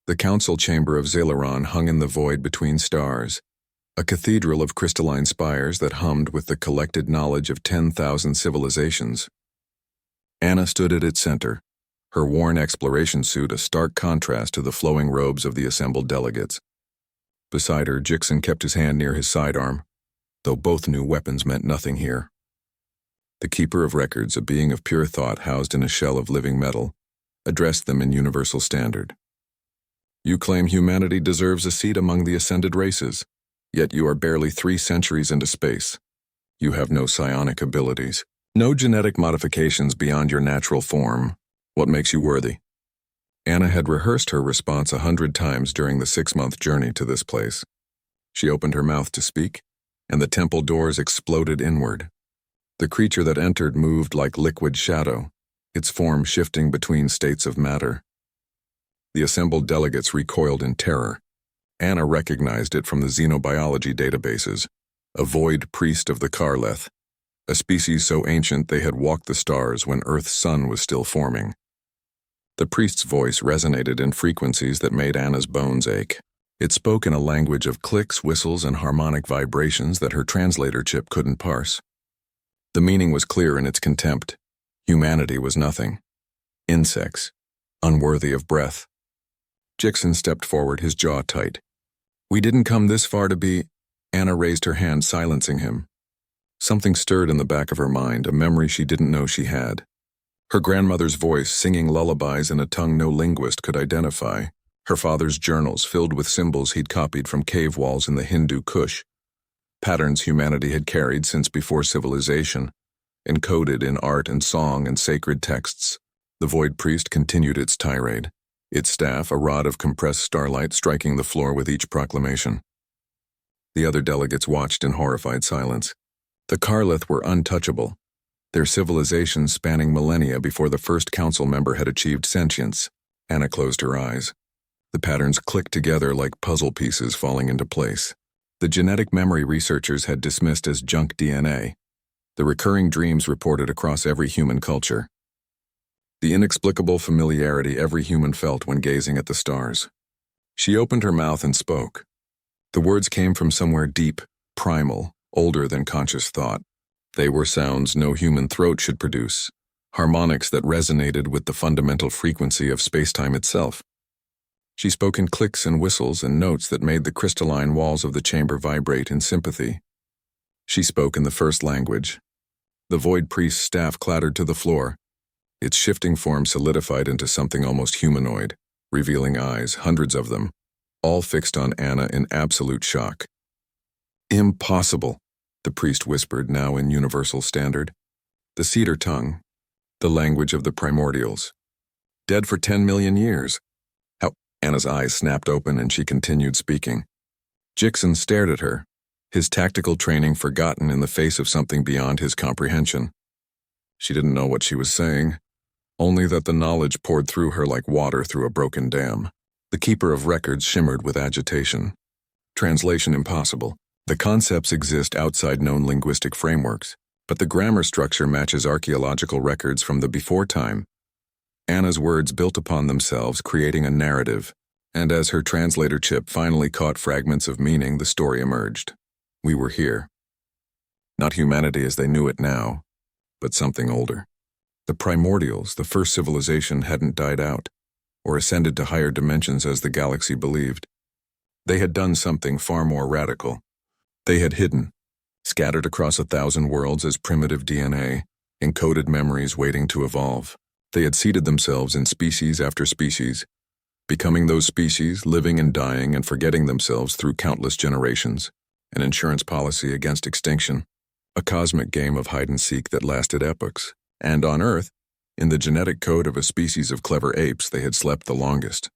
The council chamber of Zailaron hung in the void between stars, a cathedral of crystalline spires that hummed with the collected knowledge of 10,000 civilizations. Anna stood at its center, her worn exploration suit a stark contrast to the flowing robes of the assembled delegates. Beside her, Jixon kept his hand near his sidearm, though both knew weapons meant nothing here. The Keeper of Records, a being of pure thought housed in a shell of living metal, addressed them in universal standard. You claim humanity deserves a seat among the ascended races, yet you are barely 3 centuries into space. You have no psionic abilities, no genetic modifications beyond your natural form. What makes you worthy? Anna had rehearsed her response 100 times during the 6-month journey to this place. She opened her mouth to speak, and the temple doors exploded inward. The creature that entered moved like liquid shadow, its form shifting between states of matter. The assembled delegates recoiled in terror. Anna recognized it from the xenobiology databases, a void priest of the Karleth, a species so ancient they had walked the stars when Earth's sun was still forming. The priest's voice resonated in frequencies that made Anna's bones ache. It spoke in a language of clicks, whistles, and harmonic vibrations that her translator chip couldn't parse. The meaning was clear in its contempt. Humanity was nothing. Insects, unworthy of breath. Jixon stepped forward, his jaw tight. We didn't come this far to be... Anna raised her hand, silencing him. Something stirred in the back of her mind, a memory she didn't know she had. Her grandmother's voice singing lullabies in a tongue no linguist could identify. Her father's journals filled with symbols he'd copied from cave walls in the Hindu Kush. Patterns humanity had carried since before civilization, encoded in art and song and sacred texts. The void priest continued its tirade, its staff a rod of compressed starlight striking the floor with each proclamation. The other delegates watched in horrified silence. The Karleth were untouchable, their civilization spanning millennia before the first council member had achieved sentience. Anna closed her eyes. The patterns clicked together like puzzle pieces falling into place. The genetic memory researchers had dismissed as junk DNA. The recurring dreams reported across every human culture. The inexplicable familiarity every human felt when gazing at the stars. She opened her mouth and spoke. The words came from somewhere deep, primal, older than conscious thought. They were sounds no human throat should produce, harmonics that resonated with the fundamental frequency of spacetime itself. She spoke in clicks and whistles and notes that made the crystalline walls of the chamber vibrate in sympathy. She spoke in the first language. The void priest's staff clattered to the floor. Its shifting form solidified into something almost humanoid, revealing eyes, hundreds of them, all fixed on Anna in absolute shock. Impossible, the priest whispered, now in universal standard. The cedar tongue, the language of the primordials. Dead for 10 million years. How? Anna's eyes snapped open and she continued speaking. Jixon stared at her, his tactical training forgotten in the face of something beyond his comprehension. She didn't know what she was saying, only that the knowledge poured through her like water through a broken dam. The Keeper of Records shimmered with agitation. Translation impossible. The concepts exist outside known linguistic frameworks, but the grammar structure matches archaeological records from the before time. Anna's words built upon themselves, creating a narrative, and as her translator chip finally caught fragments of meaning, the story emerged. We were here. Not humanity as they knew it now, but something older. The primordials, the first civilization, hadn't died out, or ascended to higher dimensions as the galaxy believed. They had done something far more radical. They had hidden, scattered across 1,000 worlds as primitive DNA, encoded memories waiting to evolve. They had seeded themselves in species after species, becoming those species, living and dying and forgetting themselves through countless generations, an insurance policy against extinction, a cosmic game of hide-and-seek that lasted epochs. And on Earth, in the genetic code of a species of clever apes, they had slept the longest.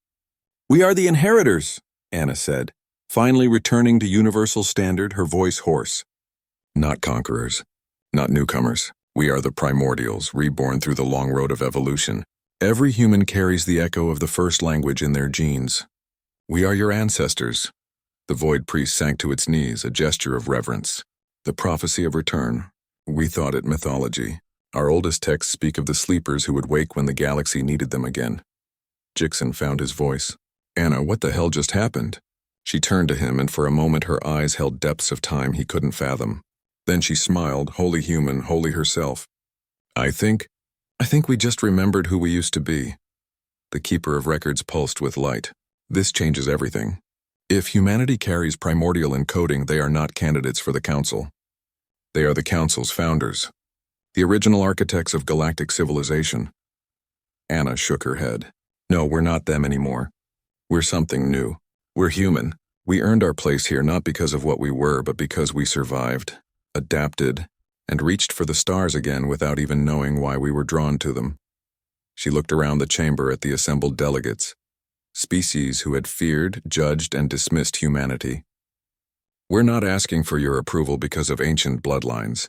We are the inheritors, Anna said, finally returning to universal standard, her voice hoarse. Not conquerors, not newcomers. We are the primordials, reborn through the long road of evolution. Every human carries the echo of the first language in their genes. We are your ancestors. The void priest sank to its knees, a gesture of reverence. The prophecy of return. We thought it mythology. Our oldest texts speak of the sleepers who would wake when the galaxy needed them again. Jixon found his voice. Anna, what the hell just happened? She turned to him, and for a moment her eyes held depths of time he couldn't fathom. Then she smiled, wholly human, wholly herself. I think we just remembered who we used to be. The keeper of records pulsed with light. This changes everything. If humanity carries primordial encoding, they are not candidates for the Council. They are the Council's founders, the original architects of galactic civilization. Anna shook her head. No, we're not them anymore. We're something new. We're human. We earned our place here not because of what we were, but because we survived, adapted, and reached for the stars again without even knowing why we were drawn to them. She looked around the chamber at the assembled delegates, species who had feared, judged, and dismissed humanity. We're not asking for your approval because of ancient bloodlines.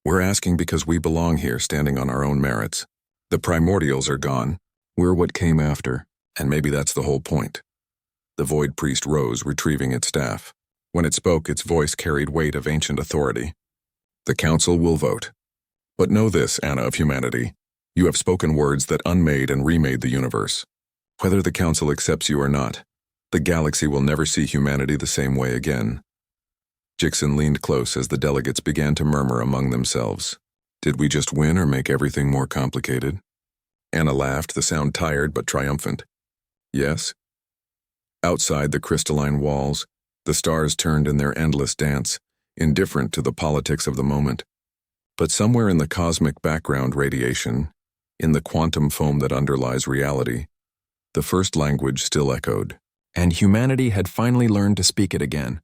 We're asking because we belong here, standing on our own merits. The primordials are gone. We're what came after, and maybe that's the whole point. The Void Priest rose, retrieving its staff. When it spoke, its voice carried weight of ancient authority. The Council will vote. But know this, Anna of humanity. You have spoken words that unmade and remade the universe. Whether the Council accepts you or not, the galaxy will never see humanity the same way again. Jixon leaned close as the delegates began to murmur among themselves. Did we just win or make everything more complicated? Anna laughed, the sound tired but triumphant. Yes. Outside the crystalline walls, the stars turned in their endless dance, indifferent to the politics of the moment. But somewhere in the cosmic background radiation, in the quantum foam that underlies reality, the first language still echoed. And humanity had finally learned to speak it again.